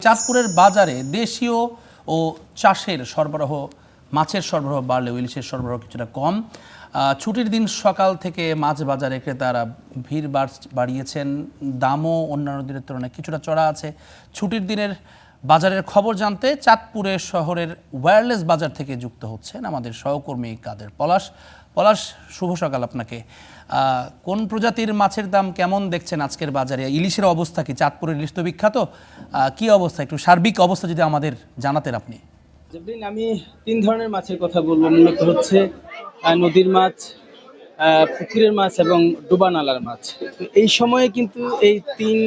চাঁদপুরের বাজারে দেশীয় ও চাষের সরবরাহ মাছের সরবরাহ বাড়লেও ইলিশের সরবরাহ কিছুটা কম। ছুটির দিন সকাল থেকে মাছ বাজারে ক্রেতারা ভিড় বাড়িয়েছেন। দামও অন্যান্য দিনের তুলনায় কিছুটা চড়া আছে। ছুটির দিনের বাজারের খবর জানতে চাঁদপুরের শহরের ওয়্যারলেস বাজার থেকে যুক্ত হচ্ছেন আমাদের সহকর্মী কাদের পলাশ। পলাশ, শুভ সকাল আপনাকে। কোন প্রজাতির মাছের দাম কেমন দেখছেন আজকের বাজারে? ইলিশের অবস্থা কি? চাঁদপুরের ইলিশ তো বিখ্যাত, কি অবস্থা, একটু সার্বিক অবস্থা যদি আমাদের জানাতেন আপনি। আমি 3 ধরনের মাছের কথা বলবো। মূলত হচ্ছে নদীর মাছ, পুকুরের মাছ এবং ডোবা নালার মাছ। তো এই সময়ে কিন্তু এই 3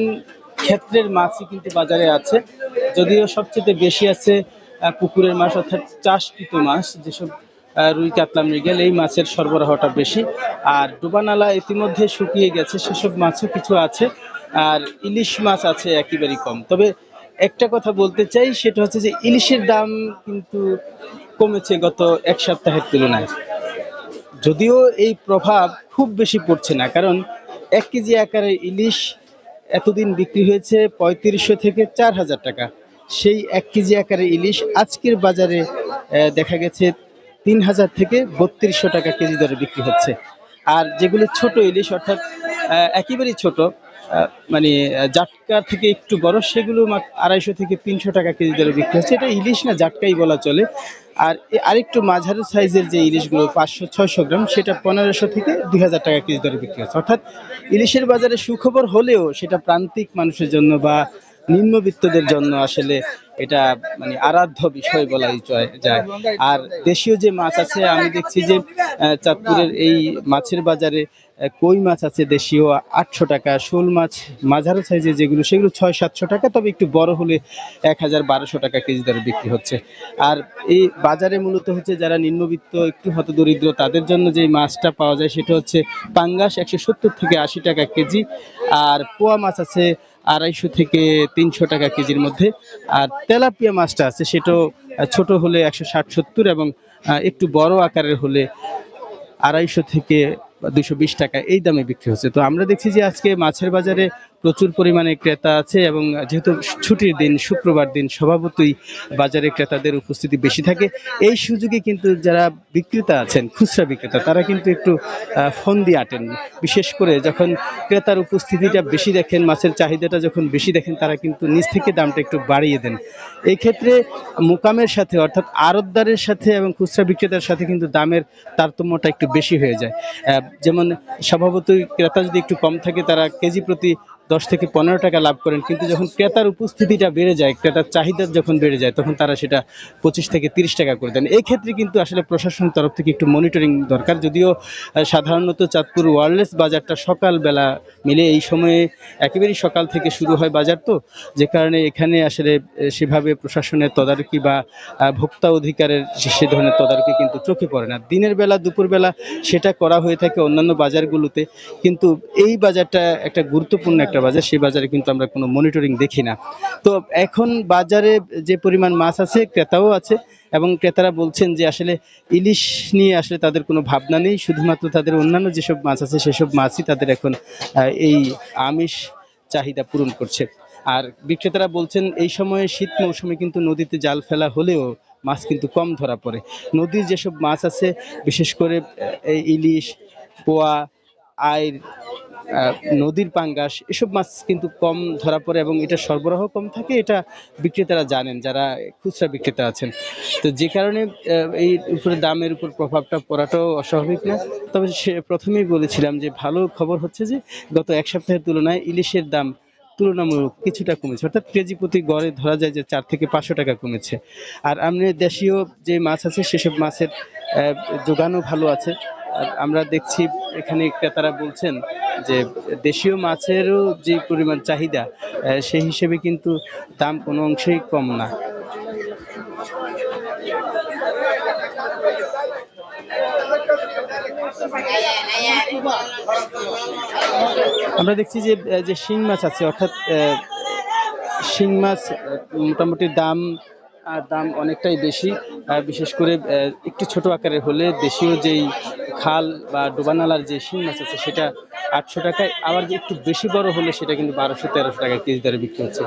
ক্ষেত্রের মাছই কিন্তু বাজারে আছে। যদিও সবচেয়ে বেশি আছে পুকুরের মাছ, অর্থাৎ চাষকৃত মাছ, যেসব রুই, কাতলা, মৃগেল, এই মাছের সরবরাহটা বেশি। আর ডোবা নালা ইতিমধ্যে শুকিয়ে গেছে, সেসব মাছও কিছু আছে। আর ইলিশ মাছ আছে একেবারেই কম। তবে একটা কথা বলতে চাই, সেটা হচ্ছে যে ইলিশের দাম কিন্তু কমেছে গত 1 সপ্তাহের তুলনায়। যদিও এই প্রভাব খুব বেশি পড়ছে না, কারণ 1 কেজি আকারে ইলিশ এতদিন বিক্রি হয়েছে 3500 থেকে 4000 টাকা। সেই 1 কেজি আকারে ইলিশ আজকের বাজারে দেখা গেছে 3000 থেকে 3200 টাকা কেজি দরে বিক্রি হচ্ছে। আর যেগুলো ছোট ইলিশ, অর্থাৎ একেবারেই ছোট, মানে জাটকা থেকে একটু বড়, সেগুলো 250 থেকে 300 টাকা কেজি দরে বিক্রি হচ্ছে। এটা ইলিশ না, জাটকাই বলা চলে। আর আরেকটু মাঝারি সাইজের যে ইলিশগুলো 500-600 গ্রাম, সেটা 1500 থেকে 2000 টাকা কেজি দরে বিক্রি হচ্ছে। অর্থাৎ ইলিশের বাজারে সুখবর হলেও সেটা প্রান্তিক মানুষের জন্য বা নিম্নবিত্তদের জন্য আসলে এটা মানে আরাধ্য বিষয় বলাই যায়। আর দেশীয় যে মাছ আছে, আমি দেখছি যে চাঁদপুরের এই মাছের বাজারে কই মাছ আছে দেশীয় 800 টাকা, শোল মাছ মাঝারি সাইজের যেগুলো, সেগুলো 600-700 টাকা, তবে একটু বড় হলে 1000-1200 টাকা কেজি দরে বিক্রি হচ্ছে। আর এই বাজারে মূলত হচ্ছে যারা নিম্নবিত্ত, একটু হতদরিদ্র, তাদের জন্য যে মাছটা পাওয়া যায় সেটা হচ্ছে পাঙ্গাস, 170 থেকে 80 টাকা কেজি। আর পোয়া মাছ আছে 250 থেকে 300 টাকা কেজির মধ্যে। আর তেলাপিয়া মাছটা আছে, সেটাও ছোট হলে 160-70, এবং একটু বড় আকারের হলে 250 থেকে 220 টাকা এই দামে বিক্রি হচ্ছে। তো আমরা দেখছি যে আজকে মাছের বাজারে প্রচুর পরিমাণে ক্রেতা আছে, এবং যেহেতু ছুটির দিন, শুক্রবার দিন, স্বভাবতই বাজারে ক্রেতাদের উপস্থিতি বেশি থাকে। এই সুযোগে কিন্তু যারা বিক্রেতা আছেন, খুচরা বিক্রেতা, তারা কিন্তু একটু ফোন দিয়ে আটেন। বিশেষ করে যখন ক্রেতার উপস্থিতিটা বেশি দেখেন, মাছের চাহিদাটা যখন বেশি দেখেন, তারা কিন্তু নিজ থেকে দামটা একটু বাড়িয়ে দেন। এই ক্ষেত্রে মোকামের সাথে, অর্থাৎ আড়তদারের সাথে এবং খুচরা বিক্রেতার সাথে কিন্তু দামের তারতম্যটা একটু বেশি হয়ে যায়। যেমন স্বভাবতই ক্রেতা যদি একটু কম থাকে, তারা কেজি প্রতি 10 থেকে 15 টাকা লাভ করেন, কিন্তু যখন ক্রেতার উপস্থিতিটা বেড়ে যায়, ক্রেতার চাহিদা যখন বেড়ে যায়, তখন তারা সেটা 25 থেকে 30 টাকা করে দেন। এই ক্ষেত্রে কিন্তু আসলে প্রশাসনের তরফ থেকে একটু মনিটরিং দরকার। যদিও সাধারণত চাঁদপুর ওয়্যারলেস বাজারটা সকালবেলা মিলে, এই সময়ে একেবারেই সকাল থেকে শুরু হয় বাজার, তো যে কারণে এখানে আসলে সেভাবে প্রশাসনের তদারকি বা ভোক্তা অধিকারের সে ধরনের তদারকি কিন্তু চোখে পড়ে না। দিনের বেলা, দুপুরবেলা সেটা করা হয়ে থাকে অন্যান্য বাজারগুলোতে, কিন্তু এই বাজারটা একটা গুরুত্বপূর্ণ একটা বাজার, সেই বাজারে কিন্তু আমরা কোনো মনিটরিং দেখি না। তো এখন বাজারে যে পরিমাণ মাছ আছে, ক্রেতাও আছে, এবং ক্রেতারা বলছেন যে আসলে ইলিশ নিয়ে আসলে তাদের কোনো ভাবনা নেই, শুধুমাত্র তাদের অন্যান্য যেসব মাছ আছে সেসব মাছই তাদের এখন এই আমিষ চাহিদা পূরণ করছে। আর বিক্রেতারা বলছেন এই সময়ে, শীত মৌসুমে কিন্তু নদীতে জাল ফেলা হলেও মাছ কিন্তু কম ধরা পড়ে। নদীর যেসব মাছ আছে, বিশেষ করে এই ইলিশ, পোয়া, আইর, নদীর পাঙ্গাস, এসব মাছ কিন্তু কম ধরা পড়ে, এবং এটা সরবরাহ কম থাকে। এটা বিক্রেতারা জানেন, যারা খুচরা বিক্রেতা আছেন। তো যে কারণে এই উপরে দামের উপর প্রভাবটা পড়াটাও অস্বাভাবিক না। তবে সে প্রথমেই বলেছিলাম যে ভালো খবর হচ্ছে যে গত 1 সপ্তাহের তুলনায় ইলিশের দাম তুলনামূলক কিছুটা কমেছে, অর্থাৎ কেজি প্রতি গড়ে ধরা যায় যে 4 থেকে 500 টাকা কমেছে। আর এমনি দেশীয় যে মাছ আছে, সেসব মাছের যোগানও ভালো আছে। আমরা দেখছি এখানে ক্রেতারা বলছেন যে দেশীয় মাছেরও যে পরিমাণ চাহিদা, সেই হিসেবে কিন্তু দাম কোনো অংশেই কম না। আমরা দেখছি যে যে শিং মাছ আছে, অর্থাৎ শিং মাছ মোটামুটি দাম অনেকটাই বেশি। বিশেষ করে একটু ছোট আকারের হলে দেশীয় যেই খাল বা ডোবানালার যে শিং মাছ আছে, সেটা 800 টাকায়, আবার যে একটু বেশি বড় হলে সেটা কিন্তু 1200-1300 টাকা কেজি দরে বিক্রি হচ্ছে।